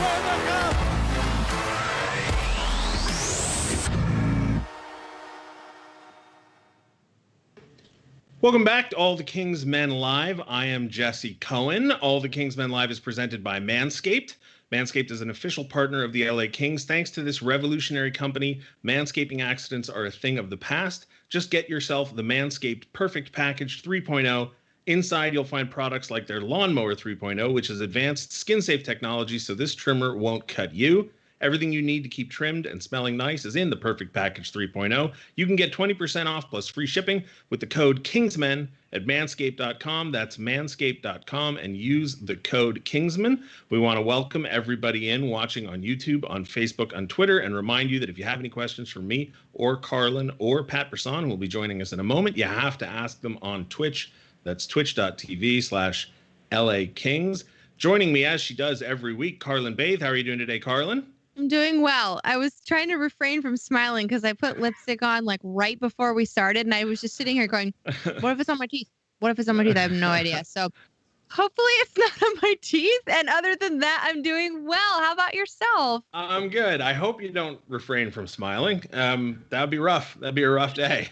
win the cup. Welcome back to All the Kings Men Live. I am Jesse Cohen. All the Kings Men Live is presented by MANSCAPED. MANSCAPED is an official partner of the LA Kings. Thanks to this revolutionary company, manscaping accidents are a thing of the past. Just get yourself the Manscaped Perfect Package 3.0. Inside, you'll find products like their Lawnmower 3.0, which is advanced skin-safe technology, so this trimmer won't cut you. Everything you need to keep trimmed and smelling nice is in the Perfect Package 3.0. You can get 20% off plus free shipping with the code KINGSMEN at manscaped.com. That's manscaped.com, and use the code KINGSMEN. We want to welcome everybody in watching on YouTube, on Facebook, on Twitter, and remind you that if you have any questions for me or Carlin or Pat Brisson, who will be joining us in a moment, you have to ask them on Twitch. That's twitch.tv/LA Kings. Joining me, as she does every week, Carlin Bathe. How are you doing today, Carlin? I'm doing well. I was trying to refrain from smiling because I put lipstick on like right before we started, and I was just sitting here going, what if it's on my teeth? What if it's on my teeth? I have no idea. So hopefully it's not on my teeth. And other than that, I'm doing well. How about yourself? I'm good. I hope you don't refrain from smiling. That would be rough. That'd be a rough day.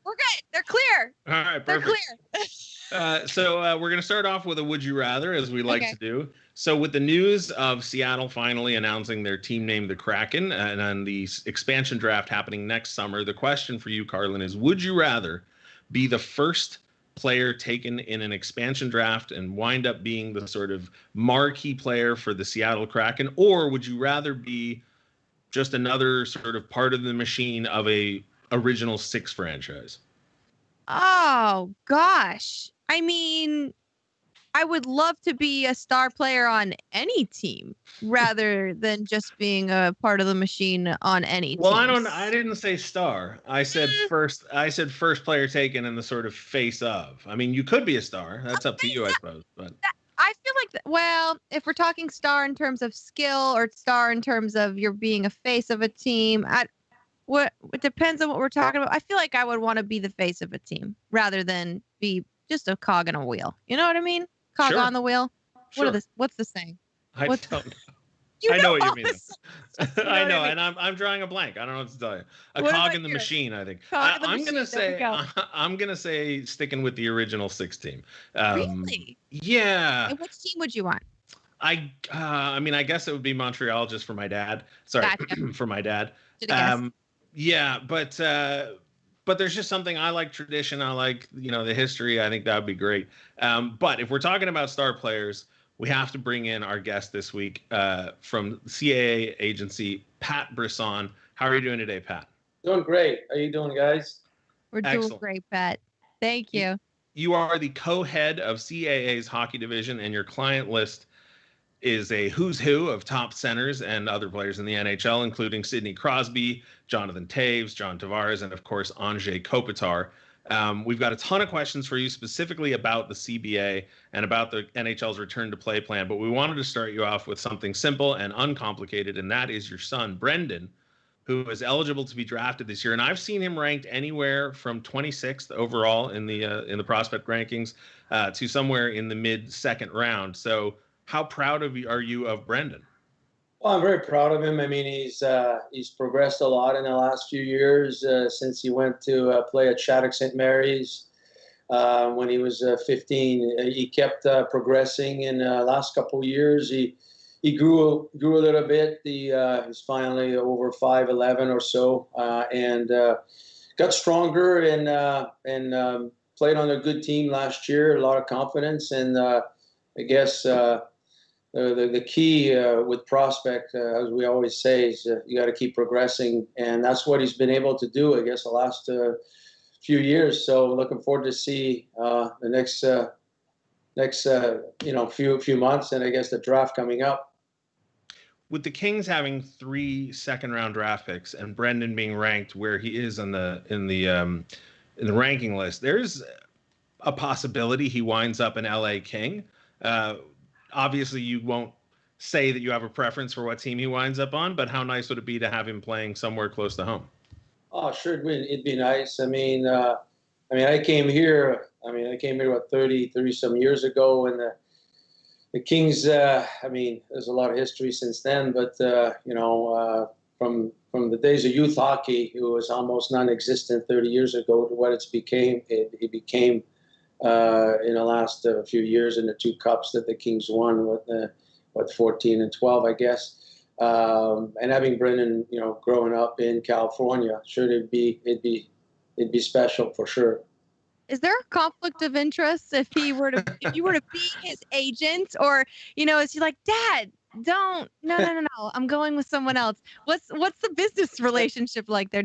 We're good. They're clear. All right, perfect. They're clear. So we're going to start off with a Would You Rather, as we like to do. So with the news of Seattle finally announcing their team name, the Kraken, and on the expansion draft happening next summer, the question for you, Carlin, is would you rather be the first player taken in an expansion draft and wind up being the sort of marquee player for the Seattle Kraken, or would you rather be just another sort of part of the machine of a original six franchise? Oh, gosh. I mean, I would love to be a star player on any team rather than just being a part of the machine on any team. Well, I didn't say star. I said first player taken in the sort of face of. I mean, you could be a star. That's up to you, I suppose. But I feel like, well, if we're talking star in terms of skill or star in terms of you're being a face of a team, it depends on what we're talking about. I feel like I would want to be the face of a team rather than be just a cog in a wheel. You know what I mean? Cog on the wheel. Sure. What's the saying? I don't know. I know what you mean. I know, and I'm drawing a blank. I don't know what to tell you. A cog in the machine, I think. I'm gonna say sticking with the original six team. Really? Yeah. And which team would you want? I mean, I guess it would be Montreal just for my dad. Sorry, gotcha. For my dad. Yeah, but there's just something I like tradition. I like, the history. I think that would be great. But if we're talking about star players, we have to bring in our guest this week from CAA agency, Pat Brisson. How are you doing today, Pat? Doing great. How you doing, guys? We're doing great, Pat. Thank you. You are the co-head of CAA's hockey division, and your client list is a who's who of top centers and other players in the NHL, including Sidney Crosby, Jonathan Toews, John Tavares, and of course, Anze Kopitar. We've got a ton of questions for you specifically about the CBA and about the NHL's return to play plan, but we wanted to start you off with something simple and uncomplicated, and that is your son, Brendan, who is eligible to be drafted this year. And I've seen him ranked anywhere from 26th overall in the prospect rankings to somewhere in the mid-second round. So how proud are you of Brendan? Well, I'm very proud of him. I mean, he's progressed a lot in the last few years since he went to play at Shattuck St. Mary's when he was 15. He kept progressing in the last couple of years. He grew a little bit. He's finally over 5'11" or so, and got stronger and played on a good team last year. A lot of confidence, and I guess. The key with prospect, as we always say, is you got to keep progressing, and that's what he's been able to do, I guess, the last few years. So looking forward to see the next few months, and I guess the draft coming up. With the Kings having 3 second-round draft picks and Brendan being ranked where he is in the ranking list, there's a possibility he winds up an LA King. Obviously, you won't say that you have a preference for what team he winds up on, but how nice would it be to have him playing somewhere close to home? Oh, sure, it'd be nice. I mean, I came here. 30 some years ago, and the Kings, I mean, there's a lot of history since then, but from the days of youth hockey, it was almost non-existent 30 years ago to what it became. It became in the last few years in the 2 cups that the Kings won with 14 and 12, I guess. And having Brennan, growing up in California, sure it'd be special for sure. Is there a conflict of interest if you were to be his agent, or is he like, Dad, don't, no, I'm going with someone else? What's the business relationship like there?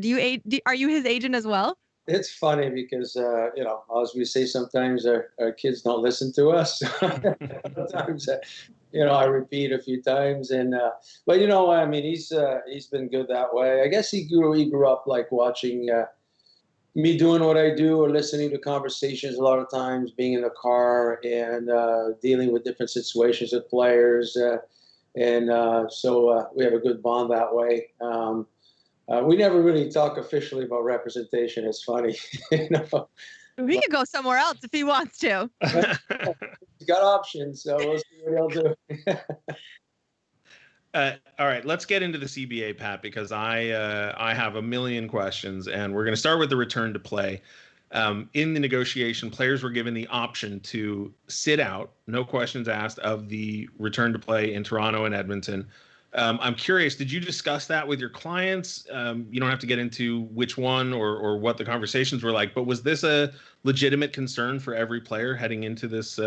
Are you his agent as well? It's funny because as we say, sometimes our kids don't listen to us. Sometimes I repeat a few times, and but I mean, he's been good that way. I guess he grew up like watching me doing what I do or listening to conversations a lot of times, being in the car and dealing with different situations with players. So we have a good bond that way. We never really talk officially about representation. It's funny. He could go somewhere else if he wants to. He's got options, so we'll see what he'll do. All right, let's get into the CBA, Pat, because I have a million questions, and we're going to start with the return to play. In the negotiation, players were given the option to sit out, no questions asked, of the return to play in Toronto and Edmonton. I'm curious, did you discuss that with your clients? You don't have to get into which one or what the conversations were like, but was this a legitimate concern for every player heading into this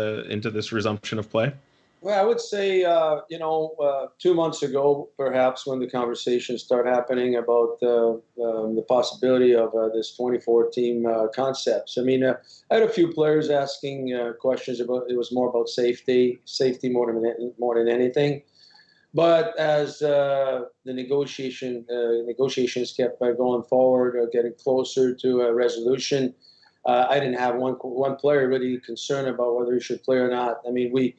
resumption of play? Well, I would say, 2 months ago, perhaps, when the conversations start happening about the possibility of this 24 team concepts. I mean, I had a few players asking questions about. It was more about safety more than anything. But as the negotiations kept going forward, getting closer to a resolution, I didn't have one player really concerned about whether he should play or not. I mean, we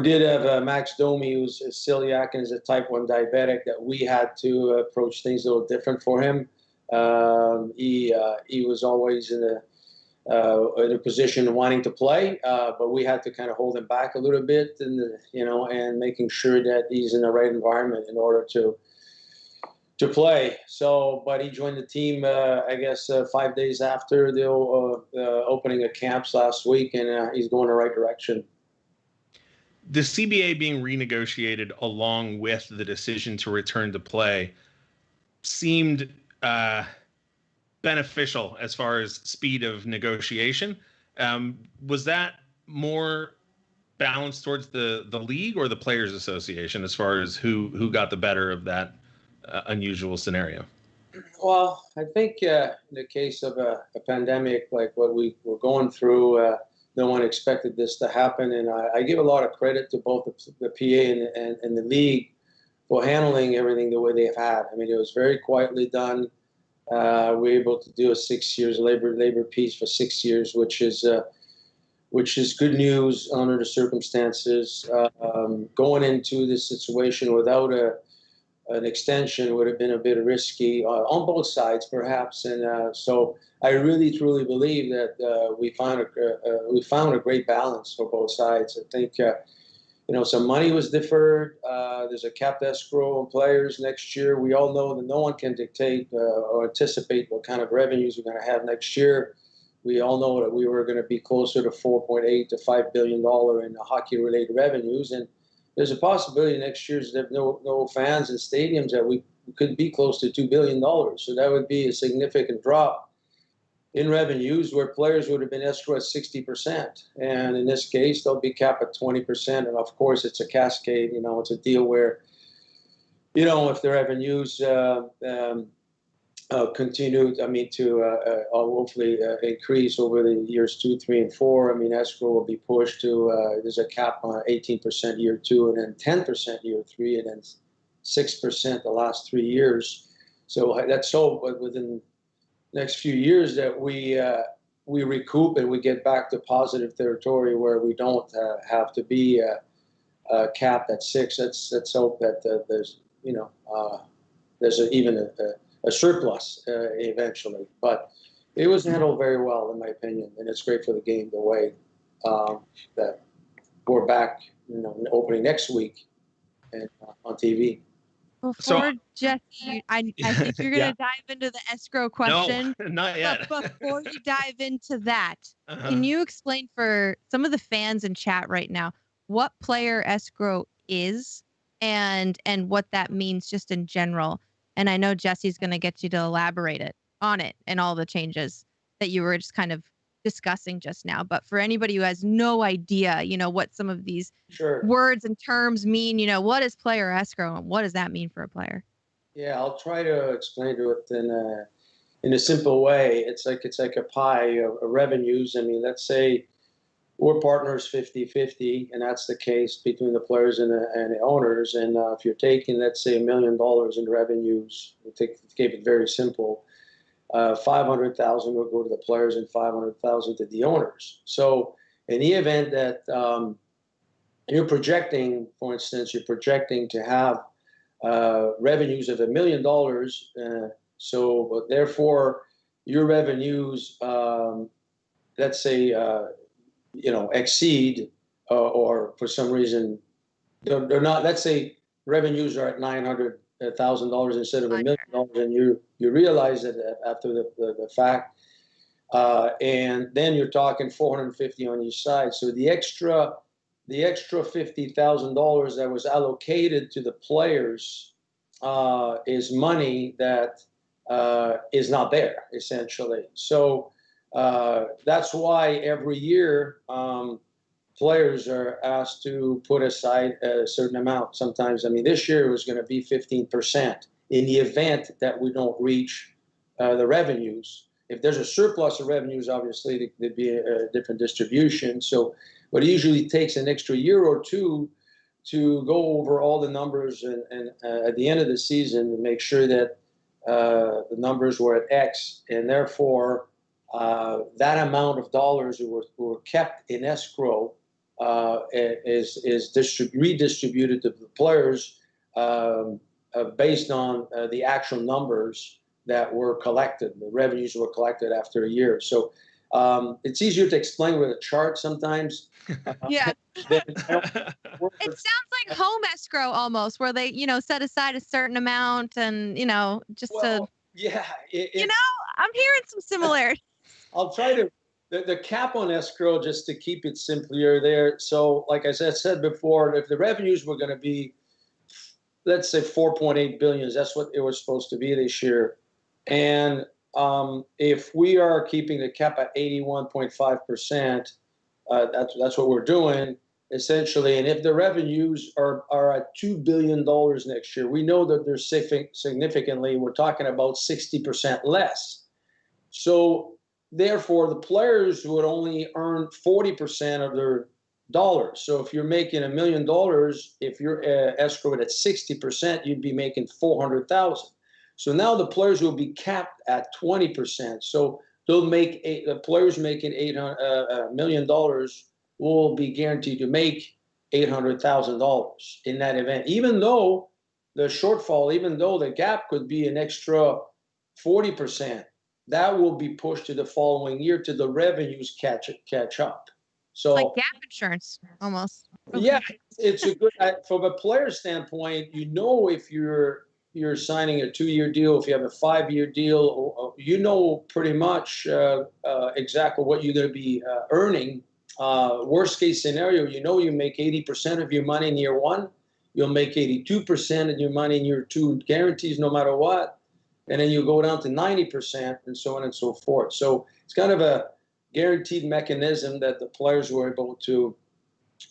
did have Max Domi, who's a celiac and is a type 1 diabetic, that we had to approach things a little different for him. He was always in a position of wanting to play, but we had to kind of hold him back a little bit, and making sure that he's in the right environment in order to play. So, but he joined the team, I guess, 5 days after the opening of camps last week, and he's going the right direction. The CBA being renegotiated along with the decision to return to play seemed beneficial as far as speed of negotiation. Was that more balanced towards the league or the Players Association as far as who got the better of that unusual scenario? Well, I think in the case of a pandemic like what we were going through, no one expected this to happen, and I give a lot of credit to both the PA and the league for handling everything the way they've had. I mean, it was very quietly done. We were able to do a 6 years labor peace for 6 years, which is good news under the circumstances. Going into this situation without an extension would have been a bit risky on both sides, perhaps. And so I really, truly believe that we found a great balance for both sides. I think, some money was deferred. There's a capped escrow on players next year. We all know that no one can dictate or anticipate what kind of revenues we're going to have next year. We all know that we were going to be closer to $4.8 to $5 billion in hockey-related revenues, and there's a possibility next year that no fans in stadiums that we could be close to $2 billion. So that would be a significant drop in revenues where players would have been escrowed at 60%. And in this case, they'll be capped at 20%. And of course, it's a cascade. It's a deal where, if the revenues continue, to hopefully increase over the years 2, 3, and 4. I mean, escrow will be pushed to, there's a cap on 18% year 2, and then 10% year 3, and then 6% the last 3 years. So that's so within the next few years that we recoup and we get back to positive territory where we don't have to be capped at 6. Let's hope that there's even a surplus eventually. But it was handled very well, in my opinion, and it's great for the game the way that we're back, opening next week and on TV. Before Jesse, I think you're gonna dive into the escrow question. No, not yet. But before you dive into that, can you explain for some of the fans in chat right now what player escrow is and what that means just in general? And I know Jesse's gonna get you to elaborate on it and all the changes that you were just kind of discussing just now. But for anybody who has no idea, what some of these words and terms mean, what is player escrow and what does that mean for a player? Yeah, I'll try to explain to it in a simple way. It's like a pie of revenues. I mean, let's say we're partners 50-50, and that's the case between the players and the owners. And if you're taking, let's say, $1 million in revenues, to keep it very simple, 500,000 will go to the players and 500,000 to the owners. So in the event that you're projecting, for instance, to have revenues of $1 million, so therefore your revenues, let's say, exceed, or for some reason they're not. Let's say revenues are at $900,000 instead of $1 million, and you realize that after the fact, and then you're talking 450 on each side. So the extra $50,000 that was allocated to the players is money that is not there, essentially. So that's why every year players are asked to put aside a certain amount. Sometimes, I mean, this year it was going to be 15% in the event that we don't reach the revenues. If there's a surplus of revenues, obviously there'd be a different distribution. So, but it usually takes an extra year or two to go over all the numbers and at the end of the season to make sure that the numbers were at X, and therefore that amount of dollars were kept in escrow is redistributed to the players based on the actual numbers that were collected. The revenues were collected after a year. So it's easier to explain with a chart sometimes. Yeah. It sounds like home escrow almost, where they, set aside a certain amount and, just to. Yeah. I'm hearing some similarities. I'll try to. The cap on escrow, just to keep it simpler there. So, like I said before, if the revenues were going to be, let's say, 4.8 billion, that's what it was supposed to be this year. And if we are keeping the cap at 81.5%, that's what we're doing essentially. And if the revenues are at $2 billion next year, we know that they're significantly. We're talking about 60% less. So therefore, the players would only earn 40% of their dollars. So if you're making $1 million, if you're escrowed at 60%, you'd be making 400,000. So now the players will be capped at 20%. So they'll make the players making $1 million will be guaranteed to make $800,000 in that event, even though the shortfall, even though the gap could be an extra 40%. That will be pushed to the following year till the revenues catch up. So like gap insurance almost. Yeah, it's a good from a player standpoint. If you're signing a 2-year deal, if you have a 5-year deal, pretty much exactly what you're going to be earning. Worst case scenario, you make 80% of your money in year 1. You'll make 82% of your money in year 2, guarantees no matter what. And then you go down to 90% and so on and so forth. So it's kind of a guaranteed mechanism that the players were able to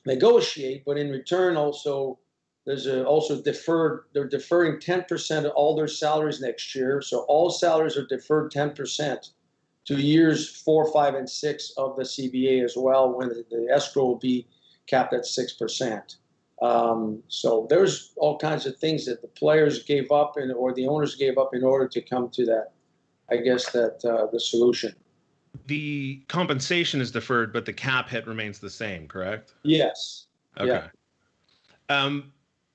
negotiate. But in return, also, there's also deferred. They're deferring 10% of all their salaries next year. So all salaries are deferred 10% to years 4, 5, and 6 of the CBA as well, when the escrow will be capped at 6%. So there's all kinds of things that the players gave up or the owners gave up in order to come to that, I guess, the solution. The compensation is deferred, but the cap hit remains the same, correct? Yes. Okay. Yeah.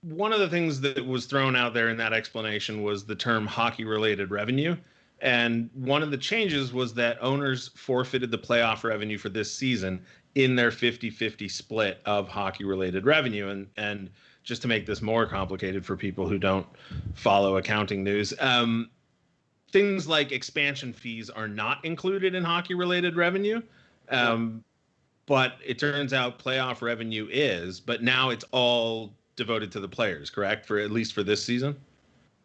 One of the things that was thrown out there in that explanation was the term hockey-related revenue. And one of the changes was that owners forfeited the playoff revenue for this season in their 50-50 split of hockey-related revenue. And just to make this more complicated for people who don't follow accounting news, things like expansion fees are not included in hockey-related revenue. But it turns out playoff revenue is, but now it's all devoted to the players, correct? For at least for this season?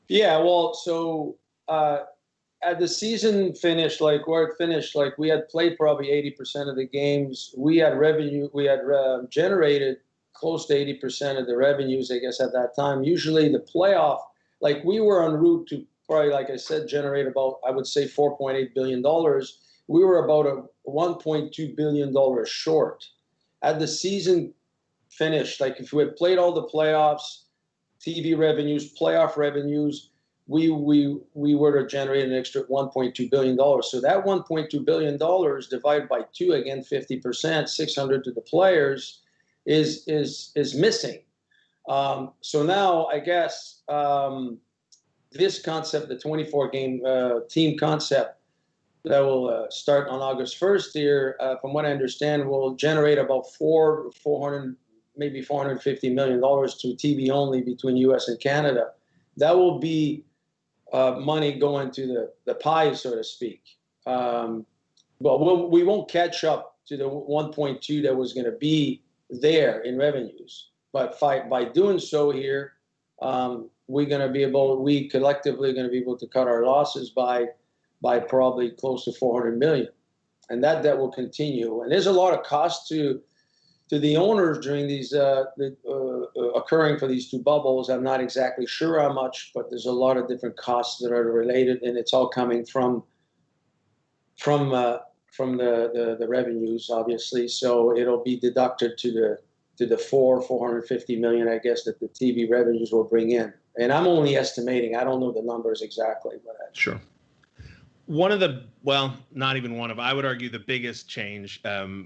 Yeah, well, so at the season finished, like where it finished, like we had played probably 80% of the games. We had revenue, we had generated close to 80% of the revenues, I guess, at that time. Usually the playoff, like we were en route to probably, like I said, generate about, I would say, $4.8 billion. We were about a $1.2 billion short. At the season finished, like if we had played all the playoffs, TV revenues, playoff revenues, we were to generate an extra $1.2 billion. So that $1.2 billion divided by 2, again, 50%, 600 to the players, is missing. So now, I guess, this concept, the 24-game team concept, that will start on August 1st here, from what I understand, will generate about $400, maybe $450 million to TV only between U.S. and Canada. That will be money going to the pie, so to speak. But we won't catch up to the 1.2 that was going to be there in revenues. But by doing so here, we collectively are going to be able to cut our losses by probably close to 400 million. And that will continue. And there's a lot of cost to the owners during these occurring for these two bubbles. I'm not exactly sure how much, but there's a lot of different costs that are related, and it's all coming from the revenues, obviously. So it'll be deducted to the 450 million, I guess, that the TV revenues will bring in. And I'm only estimating. I don't know the numbers exactly, but sure. One of the, well, not even one of, I would argue the biggest change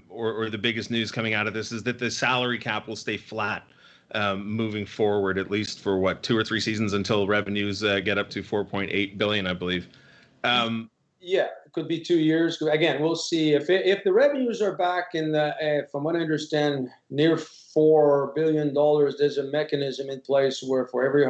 or the biggest news coming out of this is that the salary cap will stay flat moving forward, at least for 2 or 3 seasons until revenues get up to 4.8 billion, I believe. Yeah, it could be 2 years. Again, we'll see if the revenues are back in the, from what I understand, near $4 billion. There's a mechanism in place where for every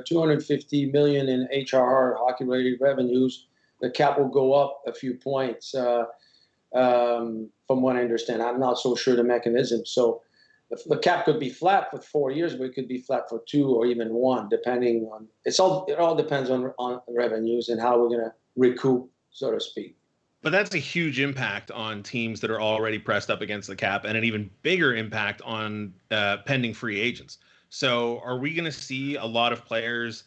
250 million in HRR, hockey-related revenues, the cap will go up a few points, from what I understand. I'm not so sure the mechanism. So the cap could be flat for 4 years, but it could be flat for 2 or even 1, depending on it all depends on revenues and how we're going to recoup, so to speak. But that's a huge impact on teams that are already pressed up against the cap, and an even bigger impact on pending free agents. So are we going to see a lot of players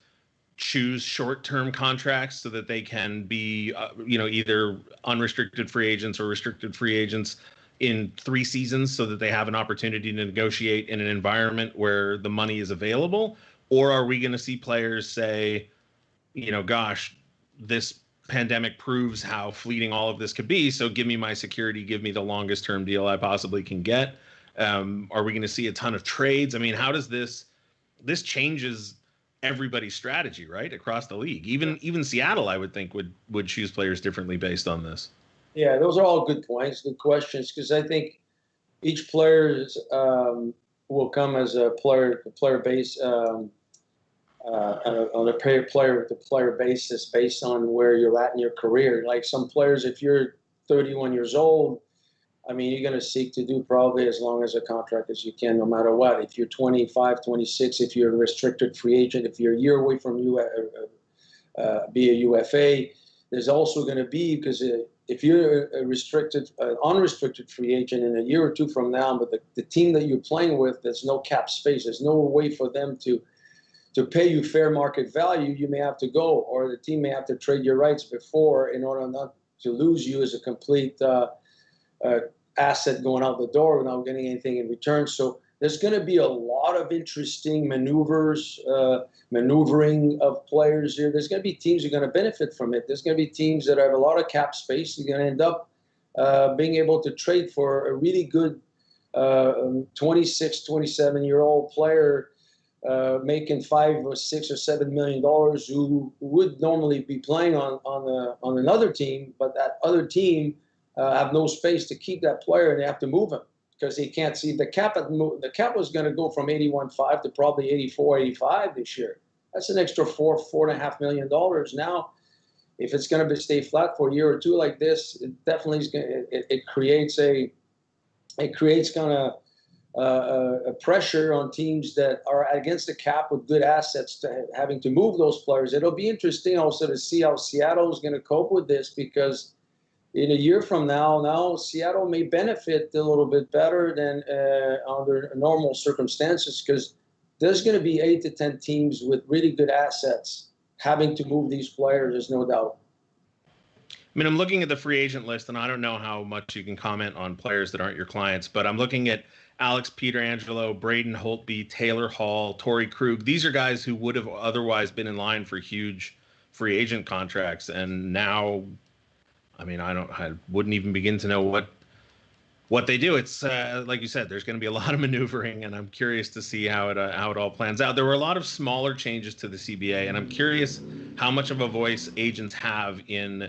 choose short-term contracts so that they can be, either unrestricted free agents or restricted free agents in 3 seasons so that they have an opportunity to negotiate in an environment where the money is available? Or are we going to see players say, gosh, this pandemic proves how fleeting all of this could be, so give me my security, give me the longest term deal I possibly can get? Are we going to see a ton of trades? I mean, how does this changes everybody's strategy, right, across the league? Even Seattle, I would think, would choose players differently based on this. Yeah, those are all good points, good questions, because I think each player will come as a player base on a player basis based on where you're at in your career. Like some players, if you're 31 years old, I mean, you're going to seek to do probably as long as a contract as you can, no matter what. If you're 25, 26, if you're a restricted free agent, if you're a year away from be a UFA, there's also going to be, because if you're a unrestricted free agent in a year or 2 from now, but the team that you're playing with, there's no cap space, there's no way for them to pay you fair market value, you may have to go, or the team may have to trade your rights before in order not to lose you as a complete asset going out the door without getting anything in return. So there's going to be a lot of interesting maneuvering of players here. There's going to be teams that are going to benefit from it. There's going to be teams that have a lot of cap space. They're going to end up being able to trade for a really good 26, 27-year-old player making $5 or $6 or $7 million, who would normally be playing on another team, but that other team have no space to keep that player, and they have to move him because he can't see the cap. The cap was going to go from 81.5 to probably 84, 85 this year. That's an extra $4.5 million. Now, if it's going to stay flat for a year or two like this, it definitely is going. It creates kind of a pressure on teams that are against the cap with good assets to having to move those players. It'll be interesting also to see how Seattle is going to cope with this, because in a year from now Seattle may benefit a little bit better than under normal circumstances, because there's going to be 8 to 10 teams with really good assets having to move these players. There's no doubt. I mean, I'm looking at the free agent list, and I don't know how much you can comment on players that aren't your clients, but I'm looking at Alex Pietrangelo, Braden Holtby, Taylor Hall, Torrey Krug. These are guys who would have otherwise been in line for huge free agent contracts, and now, I mean, I wouldn't even begin to know what they do. It's like you said, there's going to be a lot of maneuvering, and I'm curious to see how it all plans out. There were a lot of smaller changes to the CBA, and I'm curious how much of a voice agents have in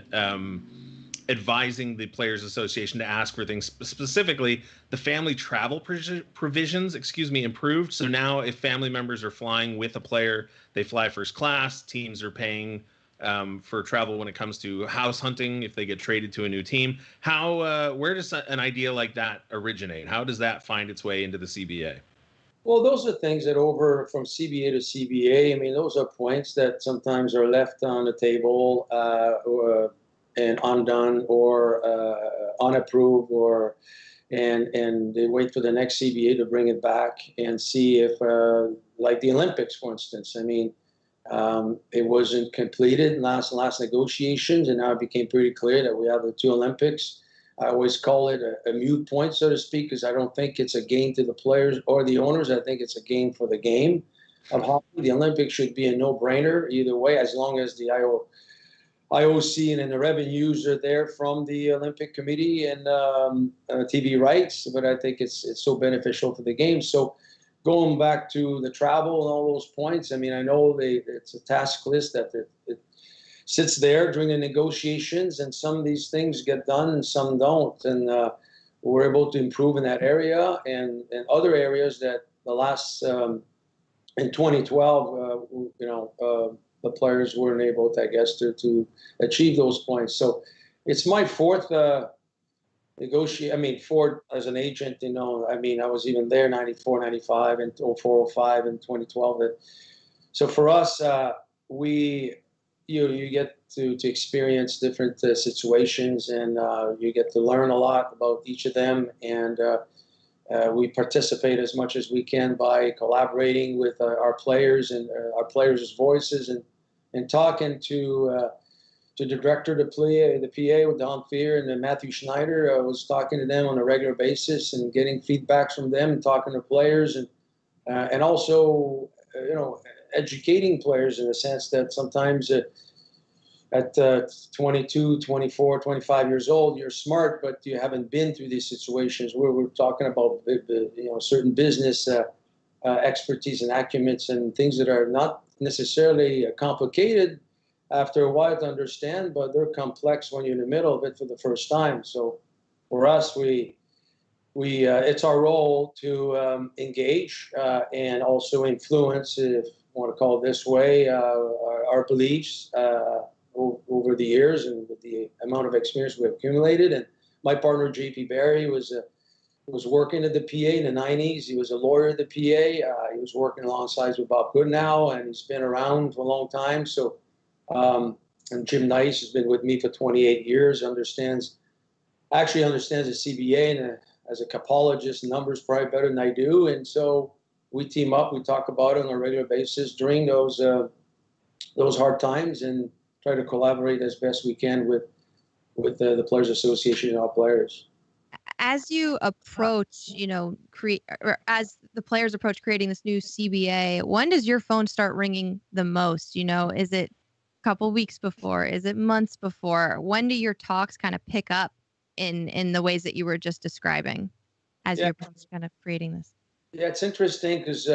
advising the Players Association to ask for things. Specifically, the family travel provisions, improved. So now if family members are flying with a player, they fly first class. Teams are paying for travel when it comes to house hunting if they get traded to a new team. Where does an idea like that originate? How does that find its way into the CBA? Well, those are things that over from CBA to CBA, I mean, those are points that sometimes are left on the table and undone or unapproved, and they wait for the next CBA to bring it back and see if, like the Olympics, for instance. I mean, it wasn't completed in last negotiations, and now it became pretty clear that we have the 2 Olympics. I always call it a moot point, so to speak, because I don't think it's a gain to the players or the owners. I think it's a gain for the game of hockey. The Olympics should be a no-brainer either way, as long as the IOC and the revenues are there from the Olympic Committee and TV rights. But I think it's so beneficial for the game. So going back to the travel and all those points, I mean, I know it's a task list that it sits there during the negotiations, and some of these things get done and some don't. And we're able to improve in that area and other areas that the last, in 2012, the players weren't able to, I guess, to achieve those points. So it's my fourth fourth as an agent, I mean, I was even there 94, 95, and 04, 05, and 2012. So for us, you get to experience different situations, and you get to learn a lot about each of them. And we participate as much as we can by collaborating with our players and our players' voices, and talking to the director of the PA with Don Fear and then Matthew Schneider. I was talking to them on a regular basis and getting feedbacks from them, and talking to players, and also educating players in the sense that sometimes at 22, 24, 25 years old, you're smart, but you haven't been through these situations where we're talking about certain business expertise and acumens and things that are not necessarily complicated after a while to understand, but they're complex when you're in the middle of it for the first time. So for us, we it's our role to engage and also influence, if you want to call it this way, our beliefs over the years and with the amount of experience we've accumulated. And my partner, JP Barry, was working at the PA in the 90s. He was a lawyer at the PA. He was working alongside with Bob Goodenow, and he's been around for a long time. So, and Jim Nice has been with me for 28 years, understands the CBA, and as a capologist, numbers probably better than I do. And so we team up, we talk about it on a regular basis during those hard times, and try to collaborate as best we can with the Players Association and our players. As you approach, as the players approach creating this new CBA, when does your phone start ringing the most? Is it a couple weeks before? Is it months before? When do your talks kind of pick up in the ways that you were just describing as you're kind of creating this? Yeah, it's interesting because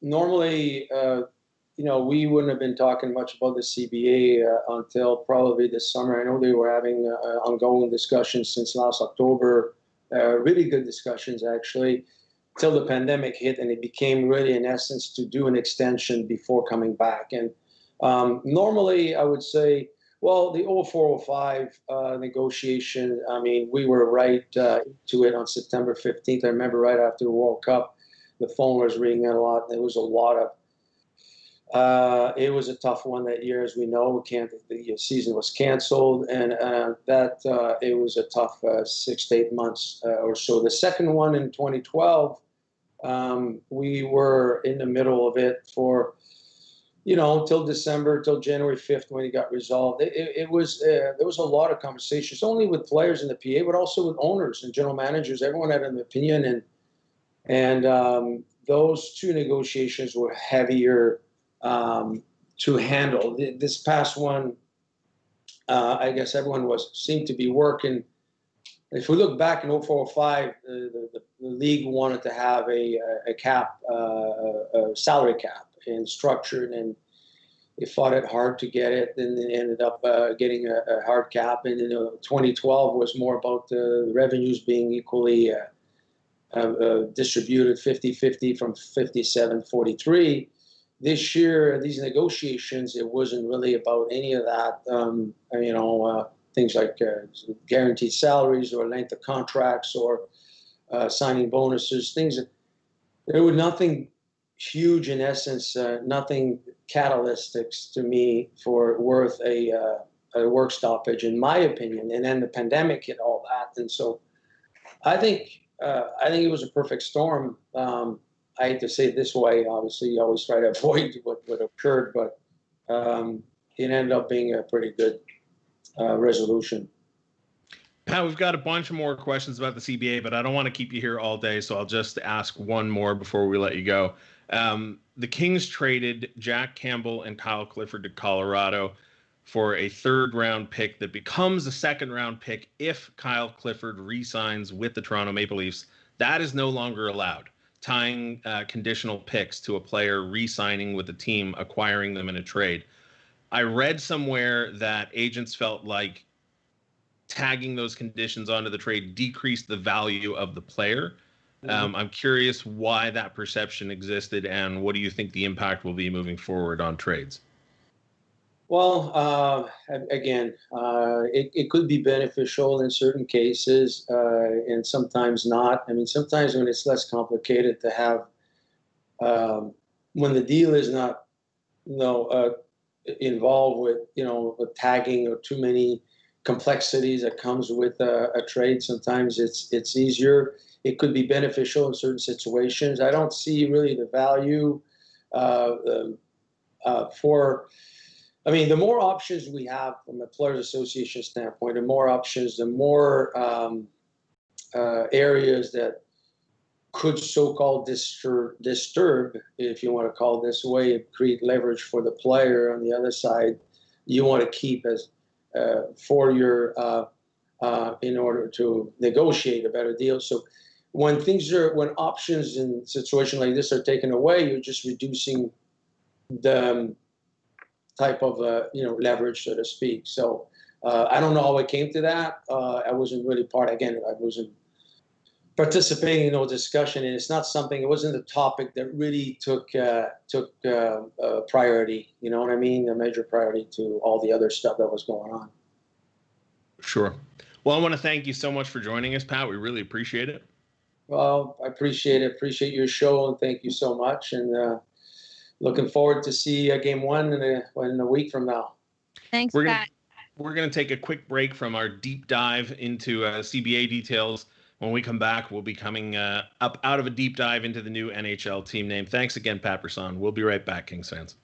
normally, we wouldn't have been talking much about the CBA until probably this summer. I know they were having ongoing discussions since last October really good discussions actually, till the pandemic hit, and it became really, in essence, to do an extension before coming back. And normally, I would say, well, the 0405 negotiation, I mean, we were right to it on September 15th. I remember right after the World Cup, the phone was ringing a lot. There was a lot of it was a tough one that year, as we know. The season was canceled, and it was a tough 6 to 8 months or so. The second one in 2012, we were in the middle of it for, till December, till January 5th when it got resolved. There was a lot of conversations, only with players in the PA, but also with owners and general managers. Everyone had an opinion, and those two negotiations were heavier to handle. This past one, I guess everyone seemed to be working. If we look back in 0405, the league wanted to have a cap, a salary cap, and structured, and they fought it hard to get it, and they ended up getting a hard cap. And 2012 was more about the revenues being equally distributed 50-50 from 57-43. This year, these negotiations, it wasn't really about any of that. Things like guaranteed salaries or length of contracts or signing bonuses, there were nothing huge in essence, nothing catalytic to me for worth a work stoppage, in my opinion. And then the pandemic hit all that. And so I think it was a perfect storm. I hate to say it this way. Obviously, you always try to avoid what occurred, but it ended up being a pretty good resolution. Pat, we've got a bunch of more questions about the CBA, but I don't want to keep you here all day, so I'll just ask one more before we let you go. The Kings traded Jack Campbell and Kyle Clifford to Colorado for a third-round pick that becomes a second-round pick if Kyle Clifford re-signs with the Toronto Maple Leafs. That is no longer allowed, tying conditional picks to a player re-signing with a team, acquiring them in a trade. I read somewhere that agents felt like tagging those conditions onto the trade decreased the value of the player. I'm curious why that perception existed, and what do you think the impact will be moving forward on trades? Well, again, it could be beneficial in certain cases, and sometimes not. I mean, sometimes when it's less complicated to have, when the deal is not, involved with tagging or too many complexities that comes with a trade, sometimes it's easier. It could be beneficial in certain situations. I don't see really the value the more options we have from a Players Association standpoint, the more options, the more areas that could so-called disturb, if you want to call it this way, create leverage for the player on the other side, you want to keep as for your in order to negotiate a better deal. So when options in a situation like this are taken away, you're just reducing the type of leverage, so to speak. So I don't know how it came to that. I wasn't really I wasn't participating in no discussion, and it's not something. It wasn't a topic that really took priority. You know what I mean? A major priority to all the other stuff that was going on. Sure. Well, I want to thank you so much for joining us, Pat. We really appreciate it. Well, I appreciate it. Appreciate your show, and thank you so much. And looking forward to see Game 1 in a week from now. Thanks, Pat. We're going to take a quick break from our deep dive into CBA details. When we come back, we'll be coming up out of a deep dive into the new NHL team name. Thanks again, Pat Brisson. We'll be right back, Kings fans.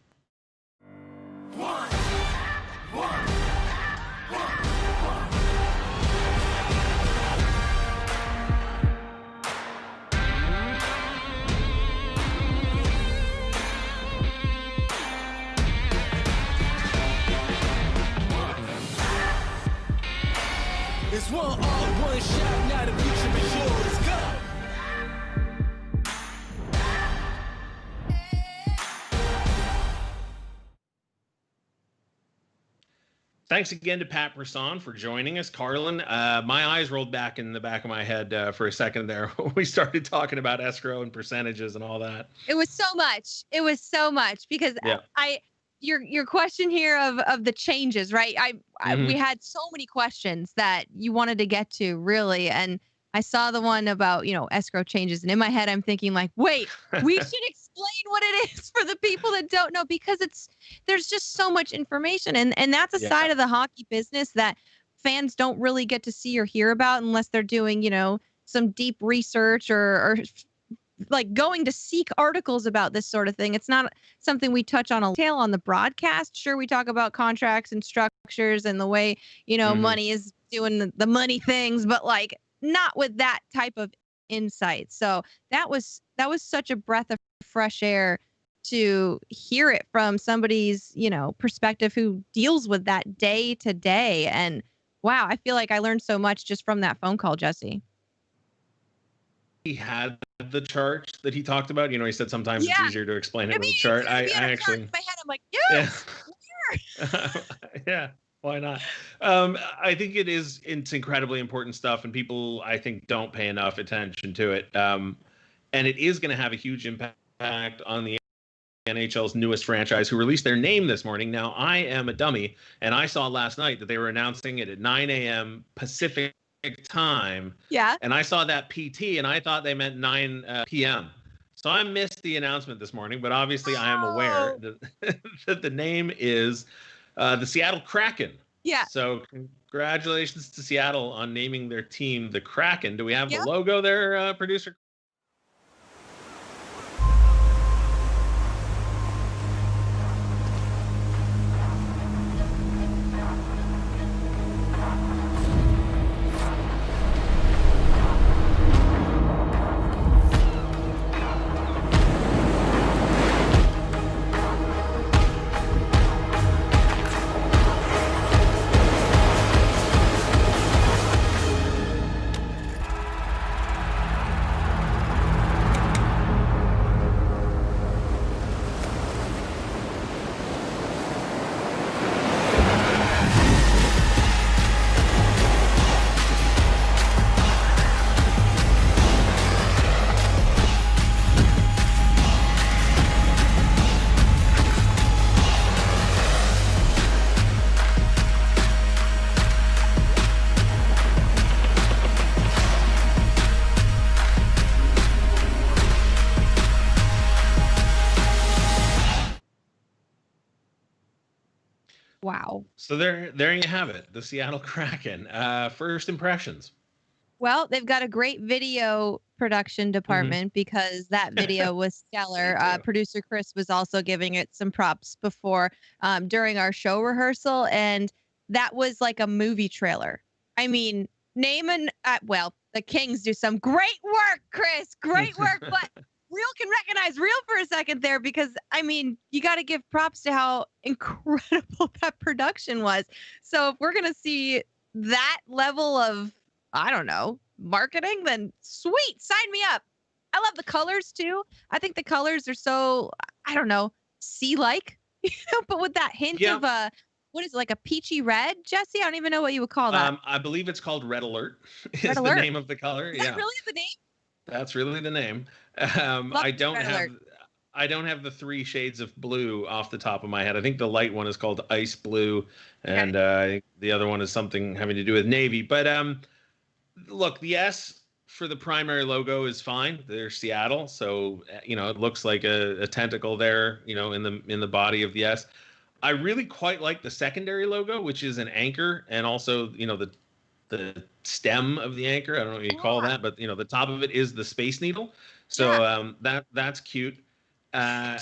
It's one all, one shot, now the future is yours. Go! Thanks again to Pat Brisson for joining us. Carlin, my eyes rolled back in the back of my head for a second there when we started talking about escrow and percentages and all that. It was so much. It was so much because Yeah. your question here of the changes, right? We had so many questions that you wanted to get to, really, and I saw the one about escrow changes, and in my head I'm thinking like, wait, we should explain what it is for the people that don't know, because there's just so much information, and that's a side of the hockey business that fans don't really get to see or hear about unless they're doing some deep research or like going to seek articles about this sort of thing. It's not something we touch on a tail on the broadcast. Sure, we talk about contracts and structures and the way, money is doing the money things, but like not with that type of insight. So that was such a breath of fresh air to hear it from somebody's, perspective who deals with that day to day. And wow, I feel like I learned so much just from that phone call, Jesse. He had the chart that he talked about. He said sometimes it's easier to explain it with a chart. I actually, in my head, I'm like, yes, yeah, why not? I think it's incredibly important stuff, and people, I think, don't pay enough attention to it. And it is going to have a huge impact on the NHL's newest franchise, who released their name this morning. Now, I am a dummy, and I saw last night that they were announcing it at 9 a.m. Pacific time. Yeah. And I saw that PT, and I thought they meant 9 p.m. So I missed the announcement this morning, but obviously I am aware that the name is the Seattle Kraken. Yeah. So congratulations to Seattle on naming their team the Kraken. Do we have the logo there, producer? Wow. So there you have it, the Seattle Kraken. First impressions. Well, they've got a great video production department because that video was stellar. Producer Chris was also giving it some props before during our show rehearsal, and that was like a movie trailer. I mean, the Kings do some great work, Chris. Great work, but Real can recognize Real for a second there, because I mean, you got to give props to how incredible that production was. So if we're going to see that level of, I don't know, marketing, then sweet, sign me up. I love the colors too. I think the colors are so, I don't know, sea-like, but with that hint of what is it, like a peachy red, Jesse? I don't even know what you would call that. I believe it's called Red Alert. Red Alert. The name of the color. Is that really the name? That's really the name. I don't have the three shades of blue off the top of my head. I think the light one is called ice blue, and the other one is something having to do with navy. But look, the S for the primary logo is fine. They're Seattle, so it looks like a tentacle there, in the body of the S. I really quite like the secondary logo, which is an anchor, and also the stem of the anchor. I don't know what you call that, but the top of it is the Space Needle. So that's cute. I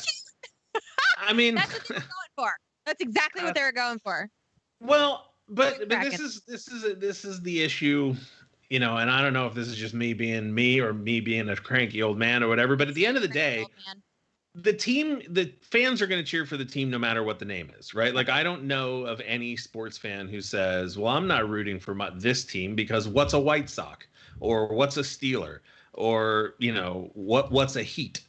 mean, that's what they were going for. That's exactly what they were going for. Well, but this is the issue, and I don't know if this is just me being me or me being a cranky old man or whatever. But at the end of the day, the fans are going to cheer for the team no matter what the name is, right? Like, I don't know of any sports fan who says, well, I'm not rooting for this team because what's a White Sox or what's a Steeler or, what's a Heat?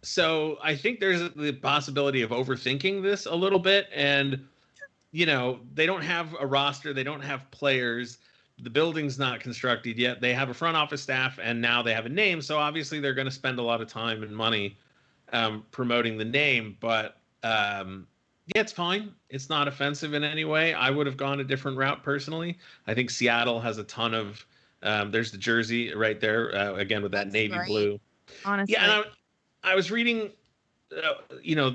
So I think there's the possibility of overthinking this a little bit. And they don't have a roster. They don't have players. The building's not constructed yet. They have a front office staff, and now they have a name. So obviously they're going to spend a lot of time and money promoting the name. But yeah, it's fine. It's not offensive in any way. I would have gone a different route personally. I think Seattle has a ton of. There's the jersey right there again with that navy blue. Honestly, yeah, and I was reading,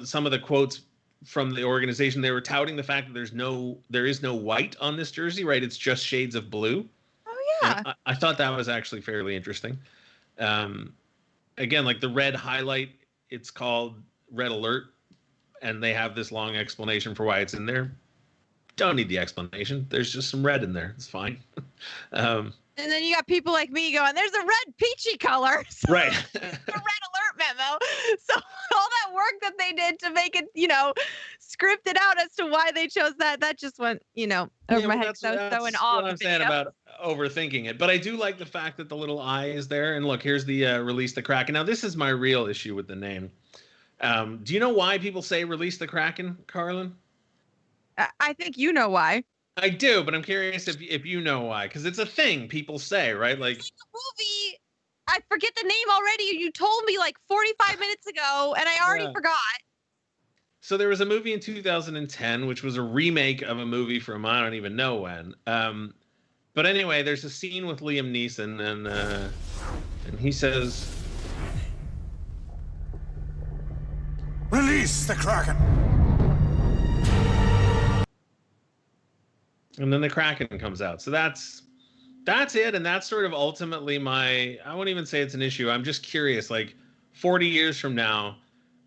some of the quotes from the organization. They were touting the fact that there is no white on this jersey, right? It's just shades of blue. Oh yeah. And I thought that was actually fairly interesting. Again, like the red highlight, it's called Red Alert, and they have this long explanation for why it's in there. Don't need the explanation. There's just some red in there. It's fine. And then you got people like me going, there's a red peachy color. So Right. the red alert memo. So all that work that they did to make it, scripted out as to why they chose that just went, over my head. So I was so in awe what of the I'm saying video. about overthinking it. But I do like the fact that the little eye is there. And look, here's the Release the Kraken. Now, this is my real issue with the name. Do you know why people say Release the Kraken, Carlin? I think you know why. I do, but I'm curious if you know why, because it's a thing people say, right? Like the movie, I forget the name already. You told me like 45 minutes ago, and I already forgot. So there was a movie in 2010, which was a remake of a movie from I don't even know when. But anyway, there's a scene with Liam Neeson, and he says, Release the Kraken. and then the Kraken comes out. So that's it, and that's sort of ultimately I won't even say it's an issue. I'm just curious, like 40 years from now,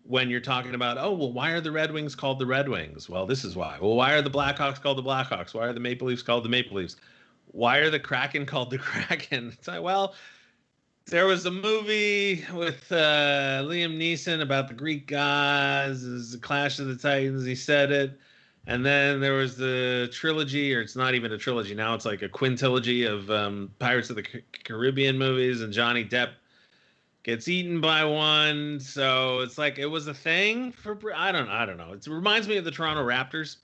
when you're talking about, oh, well, why are the Red Wings called the Red Wings? Well, this is why. Well, why are the Blackhawks called the Blackhawks? Why are the Maple Leafs called the Maple Leafs? Why are the Kraken called the Kraken? It's like, well, there was a movie with Liam Neeson about the Greek gods. It was the Clash of the Titans. He said it. And then there was the trilogy, or it's not even a trilogy. Now it's like a quintilogy of Pirates of the Caribbean movies, and Johnny Depp gets eaten by one. So it's like it was a thing for I don't know. It reminds me of the Toronto Raptors.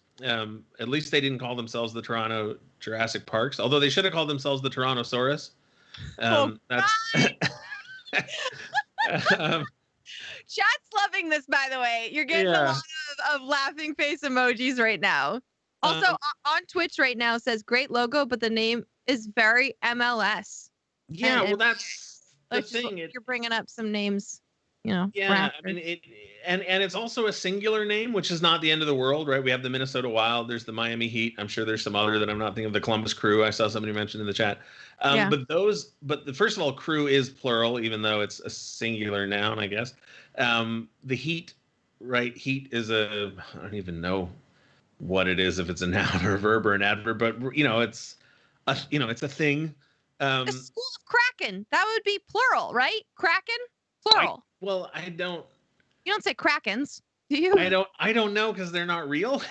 At least they didn't call themselves the Toronto Jurassic Parks, although they should have called themselves the Torontosaurus. Chat's loving this, by the way. You're getting a lot of laughing face emojis right now. Also, on Twitch right now says great logo, but the name is very MLS. Yeah, well, that's the thing. You're bringing up some names, Yeah, Raptors. I mean, and it's also a singular name, which is not the end of the world, right? We have the Minnesota Wild. There's the Miami Heat. I'm sure there's some other that I'm not thinking of. The Columbus Crew. I saw somebody mention in the chat. But first of all, Crew is plural, even though it's a singular noun, I guess. The Heat, right? Heat is I don't even know what it is, if it's a noun or a verb or an adverb, but it's a thing. The School of Kraken. That would be plural, right? Kraken, plural. I don't. You don't say Krakens, do you? I don't know, because they're not real.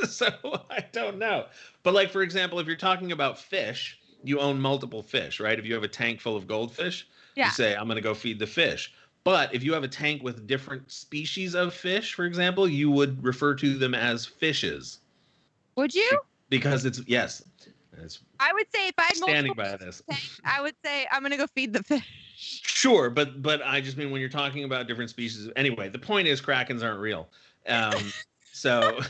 So I don't know. But like, for example, if you're talking about fish, you own multiple fish, right? If you have a tank full of goldfish, you say, I'm going to go feed the fish. But if you have a tank with different species of fish, for example, you would refer to them as fishes. Would you? Because it's I would say if I had standing multiple by this. tanks, I would say I'm going to go feed the fish. Sure, but I just mean when you're talking about different species. Anyway, the point is Krakens aren't real. So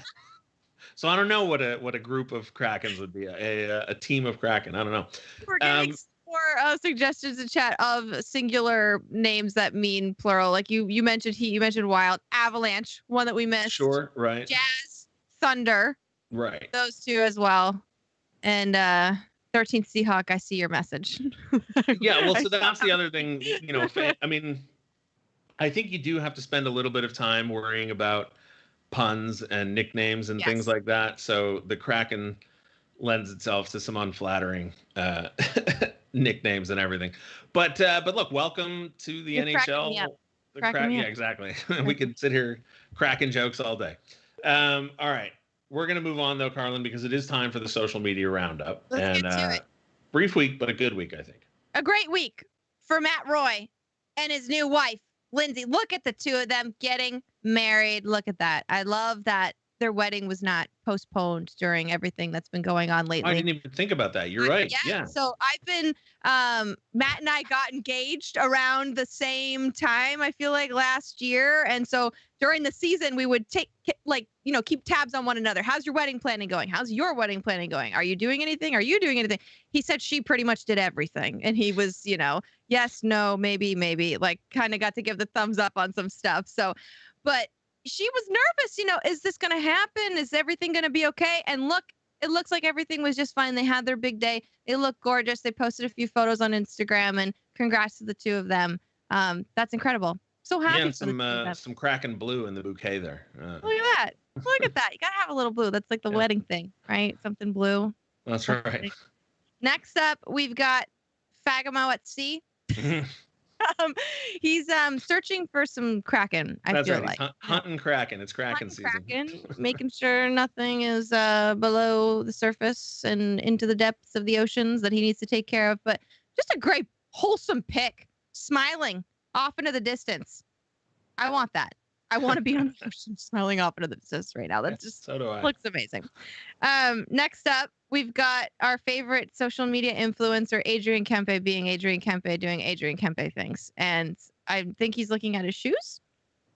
I don't know what a group of Krakens would be. A team of Kraken. I don't know. We're getting more suggestions in chat of singular names that mean plural. Like you mentioned Heat, you mentioned Wild, Avalanche, one that we missed. Sure, right. Jazz, Thunder. Right. Those two as well. And 13th Seahawk, I see your message. Yeah, well, so that's the other thing, I mean, I think you do have to spend a little bit of time worrying about puns and nicknames and things like that. So the Kraken lends itself to some unflattering nicknames and everything. But look, welcome to the NHL. Yeah, exactly. We could sit here cracking jokes all day. All right. We're going to move on, though, Carlin, because it is time for the social media roundup. Let's get to it. Brief week, but a good week, I think. A great week for Matt Roy and his new wife, Lindsay. Look at the two of them getting married. Look at that. I love that their wedding was not postponed during everything that's been going on lately. I didn't even think about that. You're right. Yeah. So I've been, Matt and I got engaged around the same time, I feel like last year. And so during the season, we would keep tabs on one another. How's your wedding planning going? How's your wedding planning going? Are you doing anything? Are you doing anything? He said she pretty much did everything. And he was, yes, no, maybe, like kind of got to give the thumbs up on some stuff. So, but she was nervous, is this going to happen? Is everything going to be okay? And look, it looks like everything was just fine. They had their big day. They look gorgeous. They posted a few photos on Instagram, and congrats to the two of them. That's incredible. So happy and for the two of them. some Kraken blue in the bouquet there. Look at that. Look at that. You got to have a little blue. That's like the wedding thing, right? Something blue. That's right. Next up, we've got Fagamo at sea. He's searching for some Kraken. That's feel right. like Hunting Kraken. It's Kraken season. Kraken, making sure nothing is below the surface and into the depths of the oceans that he needs to take care of. But just a great, wholesome pic, smiling off into the distance. I want that. I want to be on the ocean smiling off into the distance right now. That just so do I. Looks amazing. Next up, we've got our favorite social media influencer, Adrian Kempe, being Adrian Kempe, doing Adrian Kempe things. And I think he's looking at his shoes.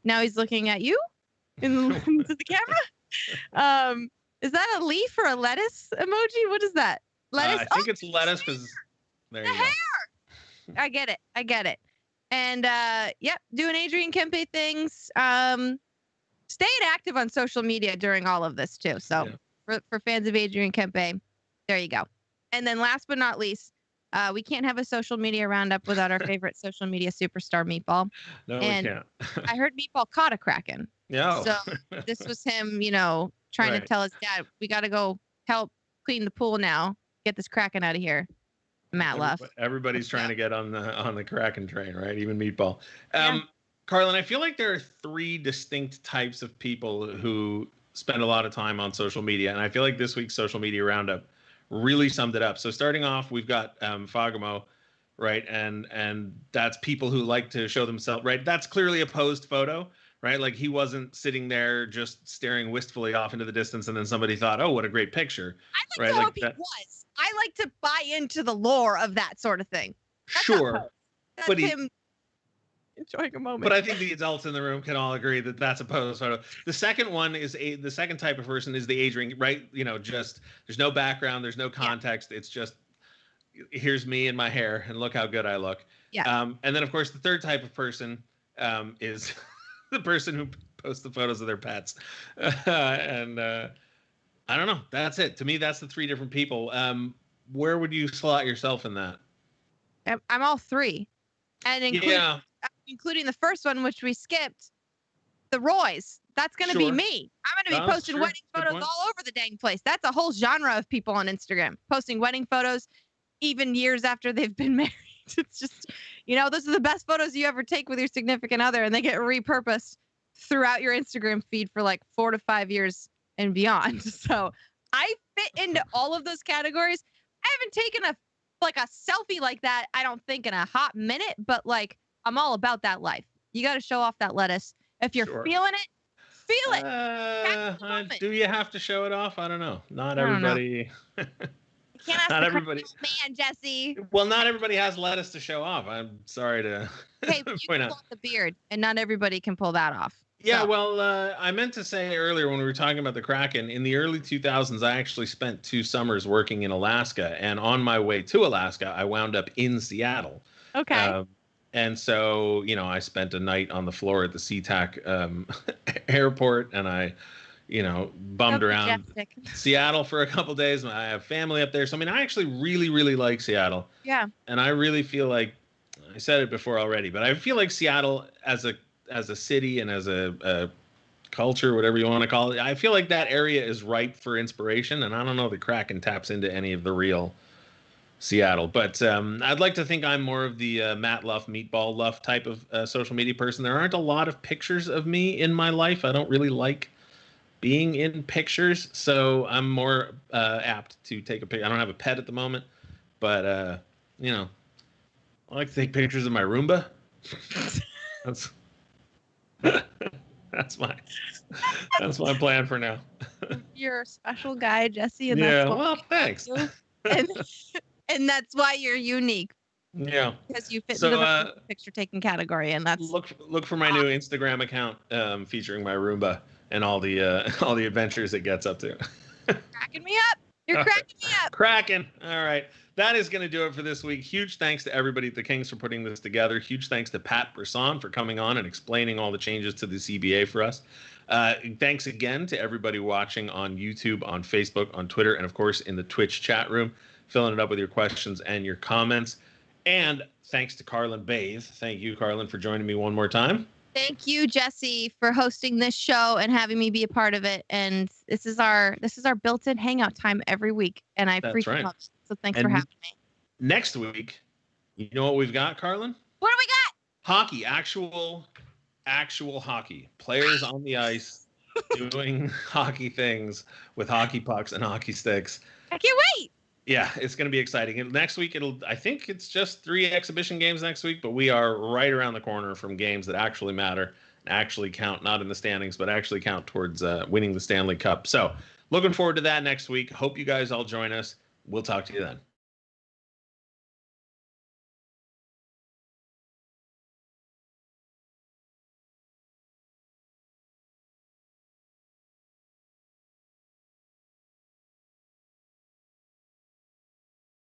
Now he's looking at you into the camera. Is that a leaf or a lettuce emoji? What is that? Lettuce? I think it's lettuce because there you go. Hair. I get it. And doing Adrian Kempe things. Staying active on social media during all of this too. So for fans of Adrian Kempe, there you go. And then last but not least, we can't have a social media roundup without our favorite social media superstar, Meatball. No, and we can't. I heard Meatball caught a Kraken. Yeah. So this was him, trying to tell his dad, we got to go help clean the pool now. Get this Kraken out of here. Matt Luff. Everybody's trying to get on the Kraken train, right? Even Meatball. Yeah. Carlin, I feel like there are three distinct types of people who spend a lot of time on social media, and I feel like this week's social media roundup really summed it up. So starting off, we've got Fagamo, right? And that's people who like to show themselves, right? That's clearly a posed photo, right? Like he wasn't sitting there just staring wistfully off into the distance, and then somebody thought, "Oh, what a great picture!" I like to hope he was. I like to buy into the lore of that sort of thing. That's sure, that's him enjoying a moment. But I think the adults in the room can all agree that that's a pose photo. The second one is the second type of person is the Adrian, right? Just there's no background, there's no context. It's just here's me and my hair, and look how good I look. Yeah. And then of course the third type of person is the person who posts the photos of their pets, I don't know. That's it. To me, that's the three different people. Where would you slot yourself in that? I'm all three. And including the first one, which we skipped, the Roys. That's going to be me. I'm going to be posting wedding photos all over the dang place. That's a whole genre of people on Instagram, posting wedding photos even years after they've been married. It's just, those are the best photos you ever take with your significant other, and they get repurposed throughout your Instagram feed for like 4 to 5 years and beyond. So I fit into all of those categories. I haven't taken a selfie like that, I don't think, in a hot minute, but like I'm all about that life. You got to show off that lettuce. If you're feeling it, feel it. Do you have to show it off? I don't know. Not everybody. You can't ask not everybody. Man, Jesse. Well, not everybody has lettuce to show off. I'm sorry to hey, you point can out. pull the beard, and not everybody can pull that off. Yeah, well, I meant to say earlier when we were talking about the Kraken, in the early 2000s, I actually spent 2 summers working in Alaska. And on my way to Alaska, I wound up in Seattle. Okay. And so, I spent a night on the floor at the SeaTac airport, and I, bummed around Seattle for a couple days. I have family up there. So, I actually really, really like Seattle. Yeah. And I really feel like, I said it before already, but I feel like Seattle as a city and as a culture, whatever you want to call it, I feel like that area is ripe for inspiration. And I don't know if the Kraken taps into any of the real Seattle, but I'd like to think I'm more of the Matt Luff, Meatball Luff type of social media person. There aren't a lot of pictures of me in my life. I don't really like being in pictures, so I'm more apt to take a picture. I don't have a pet at the moment, but I like to take pictures of my Roomba. That's That's my plan for now. You're a special guy, Jesse, and Yeah, that's why well, we love thanks. you. And and that's why you're unique, Yeah. because you fit So, into the picture taking category, and that's look for my new Instagram account featuring my Roomba and all the adventures it gets up to. cracking me up. You're cracking me up. Cracking. All right. That is going to do it for this week. Huge thanks to everybody at the Kings for putting this together. Huge thanks to Pat Brisson for coming on and explaining all the changes to the CBA for us. Thanks again to everybody watching on YouTube, on Facebook, on Twitter, and of course in the Twitch chat room, filling it up with your questions and your comments. And thanks to Carlin Bathe. Thank you, Carlin, for joining me one more time. Thank you, Jesse, for hosting this show and having me be a part of it. And this is our built-in hangout time every week, and I That's freaking right. love it. So thanks for having me. Next week, you know what we've got, Carlin? What do we got? Hockey, actual hockey. Players on the ice doing hockey things with hockey pucks and hockey sticks. I can't wait. Yeah, it's going to be exciting. And next week, I think it's just 3 exhibition games next week, but we are right around the corner from games that actually matter and actually count, not in the standings, but actually count towards winning the Stanley Cup. So looking forward to that next week. Hope you guys all join us. We'll talk to you then.